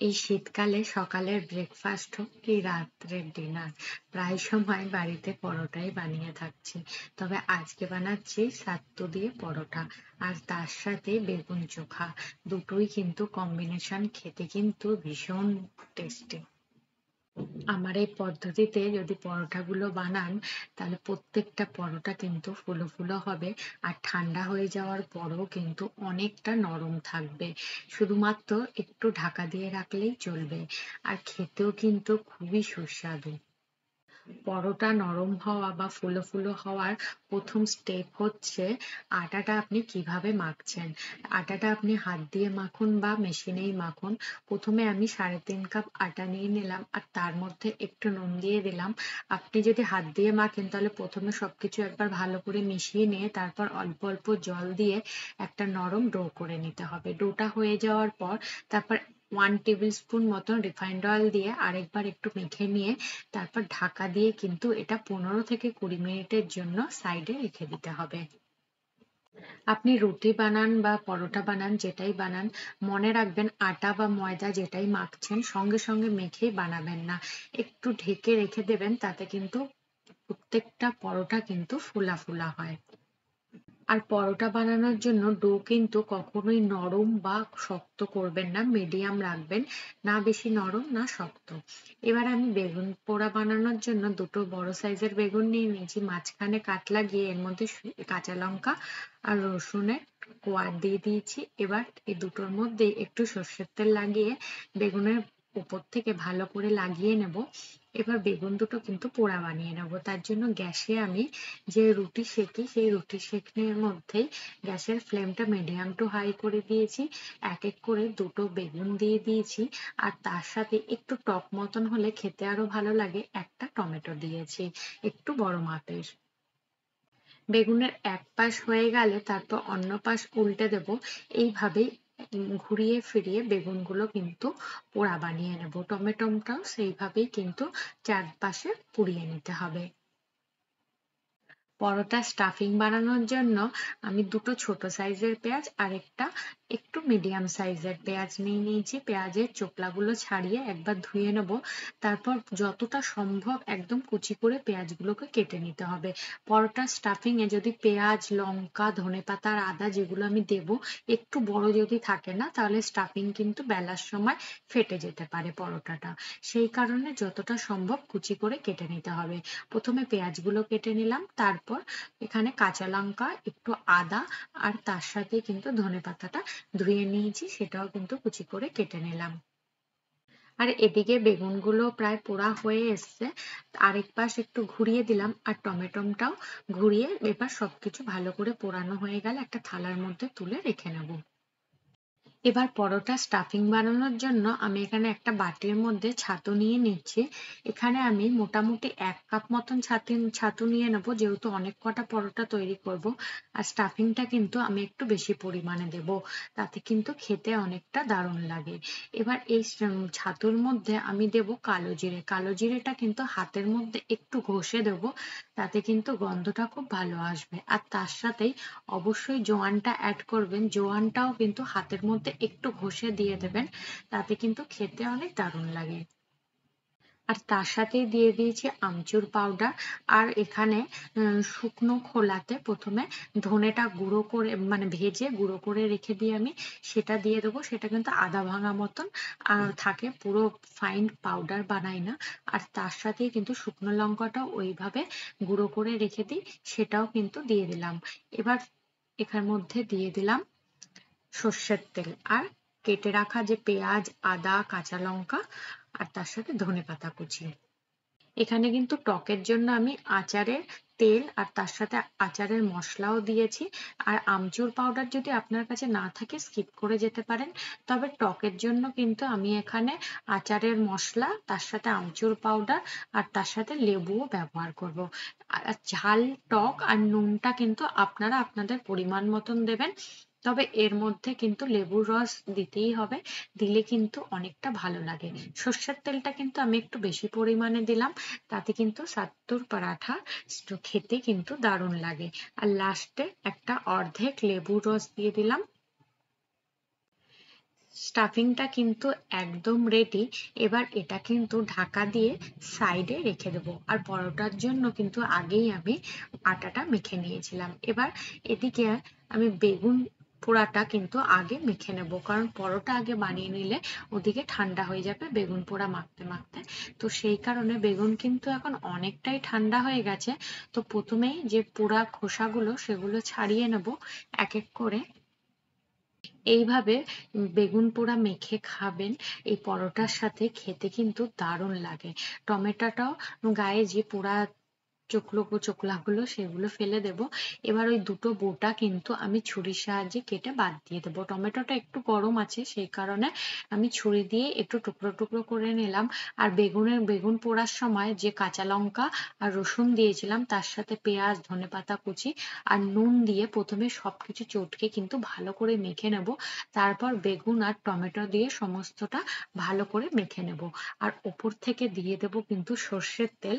এই শীতকালে সকালের ব্রেকফাস্ট হোক কি রাত্রের ডিনার, প্রায় সময় বাড়িতে পরোটাই বানিয়ে থাকছি। তবে আজকে বানাচ্ছি সাত্তু দিয়ে পরোটা, আর তার সাথে বেগুন চোখা। দুটোই কিন্তু কম্বিনেশন খেতে কিন্তু ভীষণ টেস্টি। আমার এই পদ্ধতিতে যদি পরোটাগুলো বানান, তাহলে প্রত্যেকটা পরোটা কিন্তু ফুলো ফুলো হবে, আর ঠান্ডা হয়ে যাওয়ার পরও কিন্তু অনেকটা নরম থাকবে। শুধুমাত্র একটু ঢাকা দিয়ে রাখলেই চলবে, আর খেতেও কিন্তু খুবই সুস্বাদু। পরোটা নরম হওয়া বা ফুলো ফুলো হওয়ার প্রথম স্টেপ হচ্ছে আটাটা আপনি কিভাবে মাখছেন। আটাটা আপনি হাত দিয়ে মাখুন বা মেশিনেই মাখুন। প্রথমে আমি 3.5 কাপ আটা নিয়ে নিলাম, আর তার মধ্যে একটু নুন দিয়ে দিলাম। আপনি যদি হাত দিয়ে মাখেন তাহলে প্রথমে সবকিছু একবার ভালো করে মিশিয়ে নিয়ে তারপর অল্প অল্প জল দিয়ে একটা নরম ডো করে নিতে হবে। ডোটা হয়ে যাওয়ার পর তারপর 1 টেবিল স্পুন মতন রিফাইন্ড অয়েল দিয়ে আরেকবার একটু মেখে নিয়ে তারপর ঢাকা দিয়ে কিন্তু এটা 15 থেকে 20 মিনিটের জন্য সাইডে রেখে দিতে হবে। আপনি রুটি বানান বা পরোটা বানান, যেটাই বানান, মনে রাখবেন আটা বা ময়দা যেটাই মাখছেন সঙ্গে সঙ্গে মেখেই বানাবেন না। একটু ঢেকে রেখে দেবেন, তাতে কিন্তু প্রত্যেকটা পরোটা কিন্তু ফুলা ফুলা হয়। আর পরোটা বানানোর জন্য ডো কিন্তু কখনোই নরম বা শক্ত করবেন না, মিডিয়াম রাখবেন, না বেশি নরম না শক্ত। এবার আমি বেগুন পোড়া বানানোর জন্য দুটো বড় সাইজের বেগুন নিয়ে নিয়েছি, মাঝখানে কাট লাগিয়ে এর মধ্যে কাঁচা লঙ্কা আর রসুনের কোয়া দিয়ে দিয়েছি। এবার এই দুটোর মধ্যে একটু সর্ষের তেল লাগিয়ে বেগুনের উপর থেকে ভালো করে লাগিয়ে নেব। এবার বেগুন দুটো কিন্তু পোড়া বানিয়ে নেব। তার জন্য গ্যাসে আমি যে রুটি সেঁকি, সেই রুটি সেঁকনির মধ্যেই গ্যাসের ফ্লেমটা মিডিয়াম টু হাই করে দিয়েছি। এক এক করে দুটো বেগুন দিয়ে দিয়েছি, আর তার সাথে একটু টক মতন হলে খেতে আরো ভালো লাগে একটা টমেটো দিয়েছি, একটু বড় মাপের। বেগুনের এক পাশ হয়ে গেলে তারপর অন্য পাশ উল্টে দেব। এইভাবেই ঘুরিয়ে ফিরিয়ে বেগুনগুলো কিন্তু পোড়া বানিয়ে নেব। টমেটোটাও সেইভাবেই কিন্তু চারপাশে পুড়িয়ে নিতে হবে। পরোটা স্টাফিং বানানোর জন্য আমি দুটো ছোট সাইজের পেঁয়াজ আর একটা একটু মিডিয়াম সাইজের পেঁয়াজ নিয়ে নিয়েছি। পেঁয়াজের চোকলাগুলো ছাড়িয়ে একবার ধুয়ে নেব। তারপর যতটা সম্ভব একদম কুচি করে পেঁয়াজগুলোকে কেটে নিতে হবে। পরোটা স্টাফিং এ যদি পেঁয়াজ, লঙ্কা, ধনেপাতা আর আদা যেগুলো আমি দেব একটু বড় যদি থাকে না, তাহলে স্টাফিং কিন্তু বেলার সময় ফেটে যেতে পারে পরোটাটা। সেই কারণে যতটা সম্ভব কুচি করে কেটে নিতে হবে। প্রথমে পেঁয়াজগুলো কেটে নিলাম, তারপর এখানে কাঁচা লঙ্কা, একটু আদা, আর তার সাথে কিন্তু ধনেপাতাটা ধুয়ে নিয়েছি, সেটাও কিন্তু কুচি করে কেটে নিলাম। আর এদিকে বেগুনগুলো প্রায় পোড়া হয়ে এসছে, আরেক পাশ একটু ঘুরিয়ে দিলাম, আর টমেটোটাও ঘুরিয়ে এবার সবকিছু ভালো করে পোড়ানো হয়ে গেলে একটা থালার মধ্যে তুলে রেখে নেব। এবার পরোটা স্টাফিং বানানোর জন্য আমি এখানে একটা বাটির মধ্যে ছাতু নিয়ে নিচ্ছি। এখানে আমি মোটামুটি 1 কাপ মতন ছাতু নিয়ে নেবো, যেহেতু অনেক কটা পরোটা তৈরি করব। আর স্টাফিংটা কিন্তু আমি একটু বেশি পরিমাণে দেব, তাতে কিন্তু খেতে অনেকটা দারুণ লাগে। এবার এই ছাতুর মধ্যে আমি দেব কালো জিরে। কালো জিরেটা কিন্তু হাতের মধ্যে একটু ঘষে দেব, তাতে কিন্তু গন্ধটা খুব ভালো আসবে। আর তার সাথেই অবশ্যই জোয়ানটা অ্যাড করবেন। জোয়ানটাও কিন্তু হাতের মধ্যে একটু ঘষে দিয়ে দেবেন, তাতে কিন্তু খেতে অনেক দারুণ লাগে। আর তার সাথেই দিয়ে দিয়েছি আমচুর পাউডার। আর এখানে শুকনো খোলাতে প্রথমে ধনেটা গুঁড়ো করে মানে ভেজে গুঁড়ো করে রেখে দিয়ে আমি সেটা দিয়ে দেবো। সেটা কিন্তু আধা ভাঙা মতন থাকে, পুরো ফাইন পাউডার বানাই না। আর তার সাথেই কিন্তু শুকনো লঙ্কাটাও ওইভাবে গুঁড়ো করে রেখে দিই, সেটাও কিন্তু দিয়ে দিলাম। এবার এখার মধ্যে দিয়ে দিলাম সর্ষের তেল, আর কেটে রাখা যে পেঁয়াজ, আদা, কাঁচা লঙ্কা, আর তার সাথে ধনেপাতা কুচি। এখানে কিন্তু টকের জন্য আমি আচারের তেল আর তার সাথে আচারের মশলাও দিয়েছি। আর আমচুর পাউডার যদি আপনার কাছে না থাকে স্কিপ করে যেতে পারেন। তবে টকের জন্য কিন্তু আমি এখানে আচারের মশলা, তার সাথে আমচুর পাউডার আর তার সাথে লেবুও ব্যবহার করব। আর ঝাল, টক আর নুনটা কিন্তু আপনারা আপনাদের পরিমাণ মতন দেবেন। তবে এর মধ্যে কিন্তু লেবুর রস দিতেই হবে, দিলে কিন্তু অনেকটা ভালো লাগে। সর্ষের তেলটা কিন্তু আমি একটু বেশি পরিমাণে দিলাম, তাতে কিন্তু সাত্তুর পরাঠা খেতে কিন্তু দারুণ লাগে। আর লাস্টে একটা অর্ধেক লেবুর রস দিয়ে দিলাম। স্টাফিংটা কিন্তু একদম রেডি। এবার এটা কিন্তু ঢাকা দিয়ে সাইডে রেখে দেবো। আর পরোটার জন্য কিন্তু আগেই আমি আটাটা মেখে নিয়েছিলাম। এবার এদিকে আমি বেগুন পোড়াটা কিন্তু আগে মেখে নেব, কারণ পরোটা আগে বানিয়ে নিলে ওদিকে ঠান্ডা হয়ে যাবে বেগুন পোড়া মাখতে মাখতে। তো সেই কারণে বেগুন কিন্তু এখন অনেকটাই ঠান্ডা হয়ে গেছে। তো প্রথমেই যে পোড়া খোসাগুলো সেগুলো ছাড়িয়ে নেব এক এক করে। এইভাবে বেগুন পোড়া মেখে খাবেন, এই পরোটার সাথে খেতে কিন্তু দারুণ লাগে। টমেটোটাও গায়ে যে পোড়া চোখলাগুলো সেগুলো ফেলে দেব। এবার ওই দুটো বোটা কিন্তু আমি ছুরির সাহায্যে কেটে বাদ দিয়ে দেবো। টমেটোটা একটু গরম আছে, সেই কারণে আমি ছুরি দিয়ে একটু টুকরো টুকরো করে নিলাম। আর বেগুন পোড়ার সময় যে কাঁচা লঙ্কা আর রসুন দিয়েছিলাম, তার সাথে পেঁয়াজ, ধনেপাতা কুচি আর নুন দিয়ে প্রথমে সবকিছু চটকে কিন্তু ভালো করে মেখে নেব। তারপর বেগুন আর টমেটো দিয়ে সমস্তটা ভালো করে মেখে নেব। আর ওপর থেকে দিয়ে দেব কিন্তু সর্ষের তেল।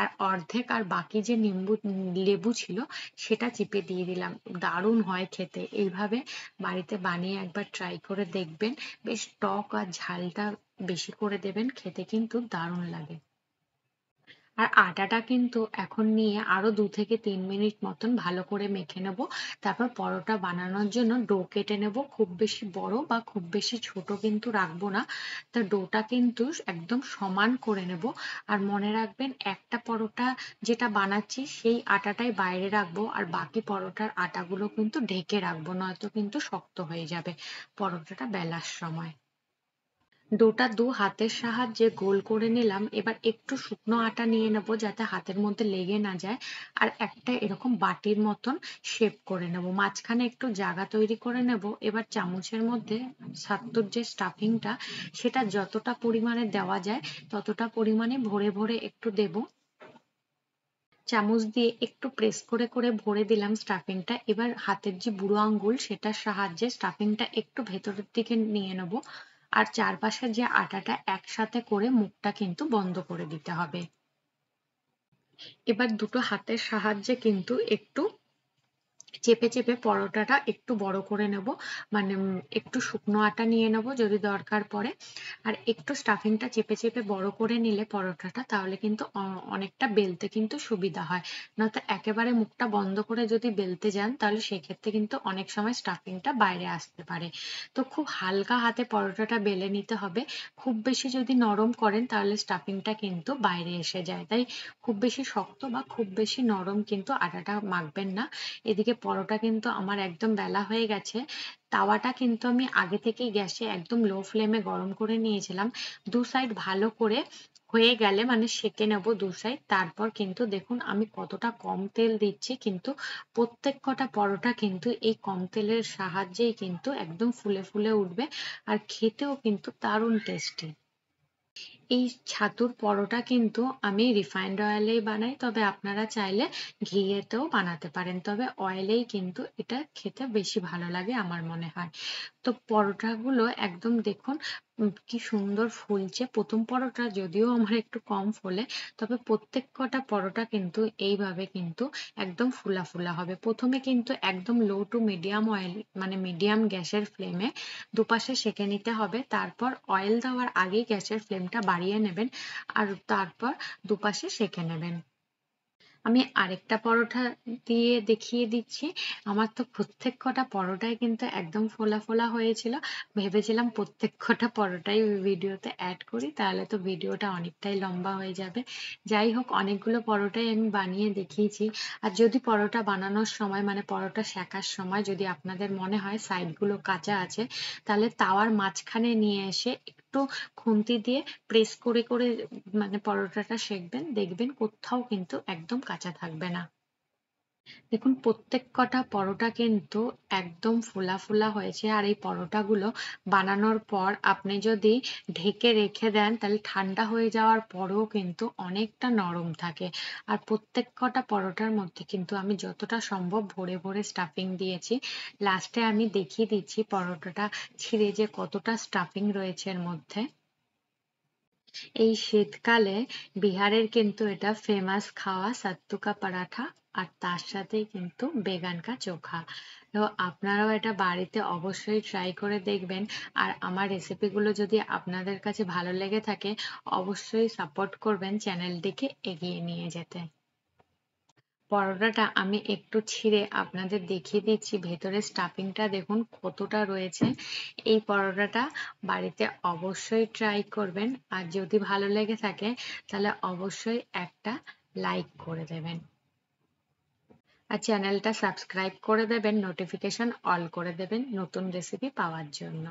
আর অর্ধেক আর বাকি যে লেবু ছিল সেটা চিপে দিয়ে দিলাম। দারুণ হয় খেতে। এইভাবে বাড়িতে বানিয়ে একবার ট্রাই করে দেখবেন। বেশ টক আর ঝালটা বেশি করে দেবেন, খেতে কিন্তু দারুণ লাগে। আর আটাটা কিন্তু এখন নিয়ে আরো 2 থেকে 3 মিনিট মতন ভালো করে মেখে নেব। তারপর পরোটা বানানোর জন্য ডো কেটে নেব। খুব বেশি বড় বা খুব বেশি ছোট কিন্তু রাখবো না। তা ডোটা কিন্তু একদম সমান করে নেব। আর মনে রাখবেন, একটা পরোটা যেটা বানাচ্ছি সেই আটাটাই বাইরে রাখবো, আর বাকি পরোটার আটাগুলো কিন্তু ঢেকে রাখবো, নয়তো কিন্তু শক্ত হয়ে যাবে পরোটাটা বেলার সময়। ডোটা হাতের সাহায্যে গোল করে নিলাম। এবার একটু শুকনো আটা নিয়ে নেবো যাতে হাতের মধ্যে লেগে না যায়। আর একটা এরকম বাটির মতন শেপ করে নেব, মাঝখানে একটু জায়গা তৈরি করে নেব। এবার চামচের মধ্যে ছাত্তুর যে স্টাফিংটা সেটা যতটা পরিমাণে দেওয়া যায় ততটা পরিমাণে ভরে ভরে একটু দেব। চামচ দিয়ে একটু প্রেস করে করে ভরে দিলাম স্টাফিংটা। এবার হাতের যে বুড়ো আঙ্গুল সেটার সাহায্যে স্টাফিংটা একটু ভেতরের দিকে নিয়ে নেব। আর চারপাশে যে আটাটা একসাথে করে মুখটা কিন্তু বন্ধ করে দিতে হবে। এবার দুটো হাতের সাহায্যে কিন্তু একটু চেপে চেপে পরোটাটা একটু বড় করে নেব। মানে একটু শুকনো আটা নিয়ে নেব যদি দরকার পড়ে। আর একটু স্টাফিংটা চেপে চেপে বড় করে নিলে পরোটাটা, তাহলে কিন্তু অনেকটা বেলতে কিন্তু সুবিধা হয়। নয়তো একেবারে মুখটা বন্ধ করে যদি বেলতে যান তাহলে সেক্ষেত্রে কিন্তু অনেক সময় স্টাফিংটা বাইরে আসতে পারে। তো খুব হালকা হাতে পরোটাটা বেলে নিতে হবে। খুব বেশি যদি নরম করেন তাহলে স্টাফিংটা কিন্তু বাইরে এসে যায়। তাই খুব বেশি শক্ত বা খুব বেশি নরম কিন্তু আটাটা মাখবেন না। এদিকে পরোটা কিন্তু আমার একদম বেলা হয়ে গেছে। তাওয়াটা কিন্তু আমি আগে থেকেই গ্যাসে একদম লো ফ্লেমে গরম করে নিয়েছিলাম। দু সাইড ভালো করে হয়ে গেলে মানে সেঁকে নেব দু সাইড। তারপর কিন্তু দেখুন আমি কতটা কম তেল দিচ্ছি, কিন্তু প্রত্যেক কটা পরোটা কিন্তু এই কম তেলের সাহায্যেই কিন্তু একদম ফুলে ফুলে উঠবে। আর খেতেও কিন্তু দারুণ টেস্টি। এই ছাতুর পরোটা কিন্তু আমি রিফাইন্ড অয়েলেই বানাই, তবে আপনারা চাইলে ঘিয়েতেও বানাতে পারেন। তবে অয়েলেই কিন্তু এটা খেতে বেশি ভালো লাগে আমার মনে হয়। তো পরোটাগুলো একদম দেখুন কি সুন্দর ফুলছে। প্রথম পরোটা যদিও আমার একটু কম ফোলে, তবে প্রত্যেক কটা পরোটা কিন্তু এইভাবে কিন্তু একদম ফুলা ফুলা হবে। প্রথমে কিন্তু একদম লো টু মিডিয়াম অয়েল মানে মিডিয়াম গ্যাসের ফ্লেমে দুপাশে সেঁকে নিতে হবে। তারপর অয়েল দেওয়ার আগেই গ্যাসের ফ্লেমটা বাড়িয়ে নেবেন, আর তারপর দুপাশে সেঁকে নেবেন। আমি আরেকটা পরোটা দিয়ে দেখিয়ে দিচ্ছি। আমার তো প্রত্যেক কটা পরোটাই কিন্তু একদম ফোলা ফোলা হয়েছিল। ভেবেছিলাম প্রত্যেক কটা পরোটাই ওই ভিডিওতে অ্যাড করি, তাহলে তো ভিডিওটা অনেকটাই লম্বা হয়ে যাবে। যাই হোক, অনেকগুলো পরোটাই আমি বানিয়ে দেখিয়েছি। আর যদি পরোটা বানানোর সময় মানে পরোটা সেঁকার সময় যদি আপনাদের মনে হয় সাইডগুলো কাঁচা আছে, তাহলে তাওয়ার মাঝখানে নিয়ে এসে একটু খুন্তি দিয়ে প্রেস করে করে মানে পরোটাটা সেঁকবেন, দেখবেন কোথাও কিন্তু একদম কাঁচা থাকবে না। দেখুন প্রত্যেক কটা পরোটা কিন্তু একদম ফোলা ফোলা হয়েছে। আর এই পরোটাগুলো বানানোর পর আপনি যদি ঢেকে রেখে দেন তাহলে ঠান্ডা হয়ে যাওয়ার পরেও কিন্তু অনেকটা নরম থাকে। আর প্রত্যেক কটা পরোটার মধ্যে কিন্তু আমি যতটা সম্ভব ভরে ভরে স্টাফিং দিয়েছি। লাস্টে আমি দেখিয়ে দিচ্ছি পরোটাটা ছিঁড়ে যে কতটা স্টাফিং রয়েছে এর মধ্যে। এই শীতকালে বিহারের কিন্তু এটা ফেমাস খাওয়া সাত্তু কা পরাঠা। আর তার সাথেই কিন্তু বেগান কা চোখা। তো আপনারাও এটা বাড়িতে অবশ্যই ট্রাই করে দেখবেন। আর আমার রেসিপিগুলো যদি আপনাদের কাছে ভালো লেগে থাকে অবশ্যই সাপোর্ট করবেন চ্যানেলটিকে এগিয়ে নিয়ে যেতে। পরোটাটা আমি একটু ছিঁড়ে আপনাদের দেখিয়ে দিচ্ছি, ভেতরে স্টাফিংটা দেখুন কতটা রয়েছে। এই পরোটাটা বাড়িতে অবশ্যই ট্রাই করবেন, আর যদি ভালো লেগে থাকে তাহলে অবশ্যই একটা লাইক করে দেবেন আর চ্যানেলটা সাবস্ক্রাইব করে দেবেন, নোটিফিকেশন অল করে দেবেন নতুন রেসিপি পাওয়ার জন্য।